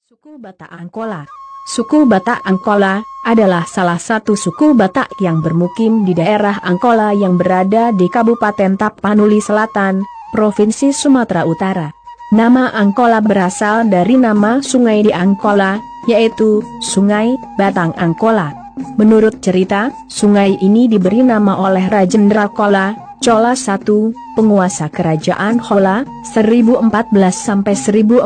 Suku Batak Angkola. Suku Batak Angkola adalah salah satu suku Batak yang bermukim di daerah Angkola yang berada di Kabupaten Tapanuli Selatan, Provinsi Sumatera Utara. Nama Angkola berasal dari nama sungai di Angkola, yaitu Sungai Batang Angkola. Menurut cerita, sungai ini diberi nama oleh Rajendra Chola I, penguasa kerajaan Chola, 1014-1044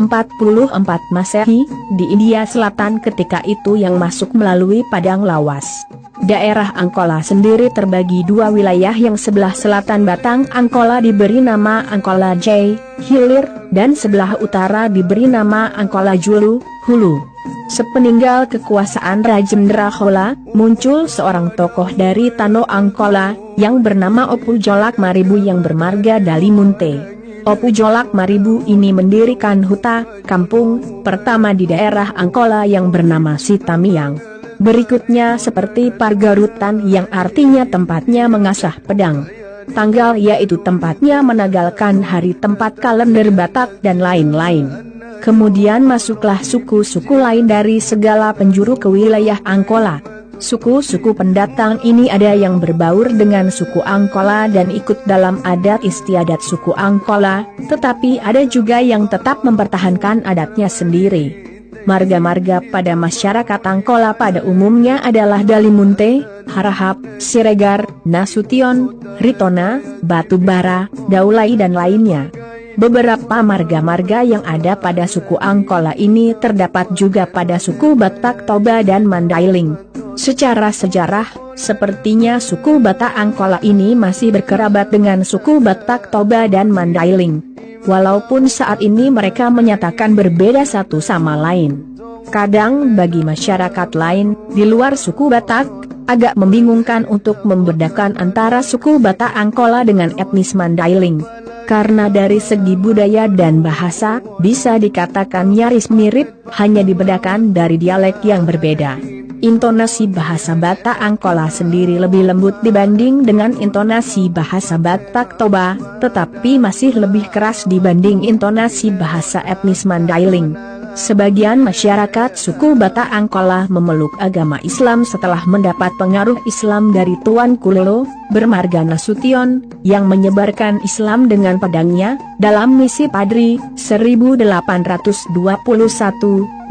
Masehi, di India Selatan ketika itu yang masuk melalui Padang Lawas. Daerah Angkola sendiri terbagi dua wilayah, yang sebelah selatan Batang Angkola diberi nama Angkola J, Hilir, dan sebelah utara diberi nama Angkola Julu, Hulu. Sepeninggal kekuasaan Rajendra Chola, muncul seorang tokoh dari Tano Angkola, yang bernama Opu Jolak Maribu yang bermarga Dalimunte. Opu Jolak Maribu ini mendirikan huta, kampung, pertama di daerah Angkola yang bernama Sitamiang. Berikutnya seperti Pargarutan yang artinya tempatnya mengasah pedang. Tanggal yaitu tempatnya menagalkan hari, tempat kalender Batak dan lain-lain. Kemudian masuklah suku-suku lain dari segala penjuru ke wilayah Angkola. Suku-suku pendatang ini ada yang berbaur dengan suku Angkola dan ikut dalam adat istiadat suku Angkola, tetapi ada juga yang tetap mempertahankan adatnya sendiri. Marga-marga pada masyarakat Angkola pada umumnya adalah Dalimunte, Harahap, Siregar, Nasution, Ritona, Batubara, Daulai dan lainnya. Beberapa marga-marga yang ada pada suku Angkola ini terdapat juga pada suku Batak Toba dan Mandailing. Secara sejarah, sepertinya suku Batak Angkola ini masih berkerabat dengan suku Batak Toba dan Mandailing. Walaupun saat ini mereka menyatakan berbeda satu sama lain. Kadang bagi masyarakat lain, di luar suku Batak, agak membingungkan untuk membedakan antara suku Batak Angkola dengan etnis Mandailing. Karena dari segi budaya dan bahasa, bisa dikatakan nyaris mirip, hanya dibedakan dari dialek yang berbeda. Intonasi bahasa Batak Angkola sendiri lebih lembut dibanding dengan intonasi bahasa Batak Toba, tetapi masih lebih keras dibanding intonasi bahasa etnis Mandailing. Sebagian masyarakat suku Batak Angkola memeluk agama Islam setelah mendapat pengaruh Islam dari Tuan Kulelo, bermarga Nasution, yang menyebarkan Islam dengan pedangnya, dalam misi Padri, 1821,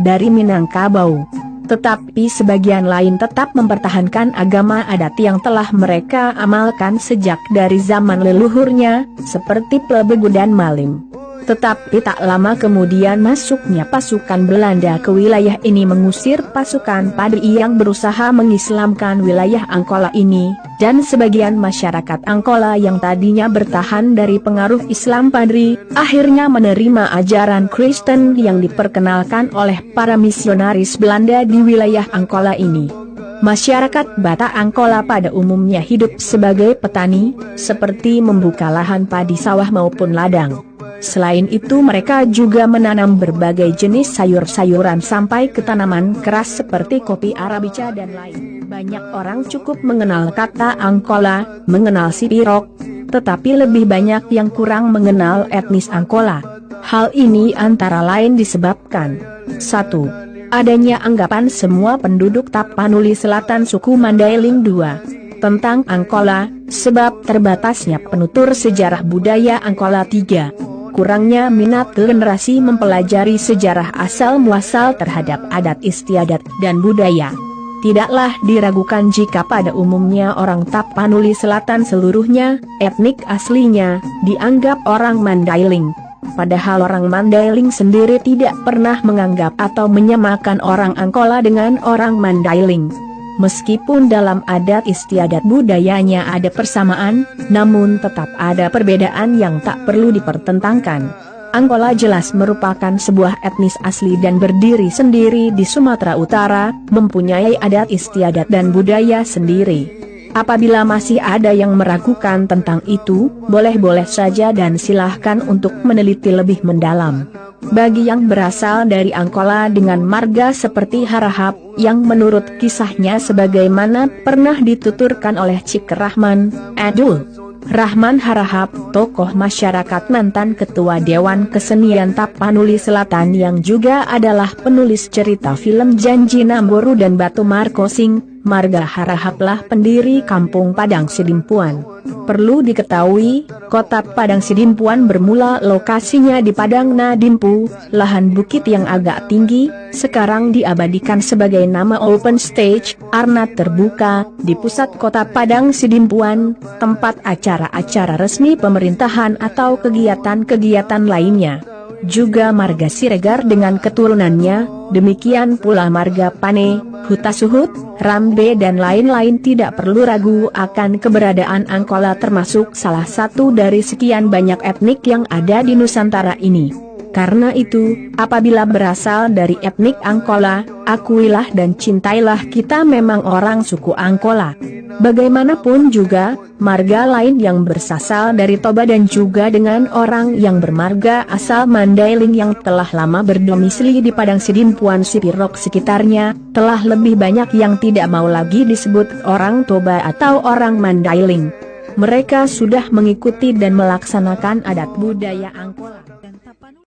dari Minangkabau. Tetapi sebagian lain tetap mempertahankan agama adat yang telah mereka amalkan sejak dari zaman leluhurnya, seperti Plebegu dan Malim. Tetapi tak lama kemudian masuknya pasukan Belanda ke wilayah ini mengusir pasukan Padri yang berusaha mengislamkan wilayah Angkola ini, dan sebagian masyarakat Angkola yang tadinya bertahan dari pengaruh Islam Padri, akhirnya menerima ajaran Kristen yang diperkenalkan oleh para misionaris Belanda di wilayah Angkola ini. Masyarakat Batak Angkola pada umumnya hidup sebagai petani, seperti membuka lahan padi sawah maupun ladang. Selain itu mereka juga menanam berbagai jenis sayur-sayuran sampai ke tanaman keras seperti kopi arabica dan lain. Banyak orang cukup mengenal kata Angkola, mengenal Sipirok, tetapi lebih banyak yang kurang mengenal etnis Angkola. Hal ini antara lain disebabkan 1. Adanya anggapan semua penduduk Tapanuli Selatan suku Mandailing. 2. Tentang Angkola, sebab terbatasnya penutur sejarah budaya Angkola. 3. Kurangnya minat generasi mempelajari sejarah asal-muasal terhadap adat istiadat dan budaya. Tidaklah diragukan jika pada umumnya orang Tapanuli Selatan seluruhnya, etnik aslinya, dianggap orang Mandailing. Padahal orang Mandailing sendiri tidak pernah menganggap atau menyamakan orang Angkola dengan orang Mandailing. Meskipun dalam adat istiadat budayanya ada persamaan, namun tetap ada perbedaan yang tak perlu dipertentangkan. Angkola jelas merupakan sebuah etnis asli dan berdiri sendiri di Sumatera Utara, mempunyai adat istiadat dan budaya sendiri. Apabila masih ada yang meragukan tentang itu, boleh-boleh saja dan silahkan untuk meneliti lebih mendalam. Bagi yang berasal dari Angkola dengan marga seperti Harahap, yang menurut kisahnya sebagaimana pernah dituturkan oleh Cik Rahman, Adul Rahman Harahap, tokoh masyarakat mantan Ketua Dewan Kesenian Tapanuli Selatan yang juga adalah penulis cerita film Janji Namboru dan Batu Markosing. Marga Harahaplah pendiri Kampung Padang Sidimpuan. Perlu diketahui, kota Padang Sidimpuan bermula lokasinya di Padang Nadimpu, lahan bukit yang agak tinggi, sekarang diabadikan sebagai nama open stage, arena terbuka, di pusat kota Padang Sidimpuan, tempat acara-acara resmi pemerintahan atau kegiatan-kegiatan lainnya. Juga marga Siregar dengan keturunannya, demikian pula marga Pane, Huta Suhut, Rambe dan lain-lain. Tidak perlu ragu akan keberadaan Angkola termasuk salah satu dari sekian banyak etnik yang ada di Nusantara ini. Karena itu, apabila berasal dari etnik Angkola, akuilah dan cintailah kita memang orang suku Angkola. Bagaimanapun juga, marga lain yang bersasal dari Toba dan juga dengan orang yang bermarga asal Mandailing yang telah lama berdomisili di Padang Sidimpuan Sipirok sekitarnya, telah lebih banyak yang tidak mau lagi disebut orang Toba atau orang Mandailing. Mereka sudah mengikuti dan melaksanakan adat budaya Angkola.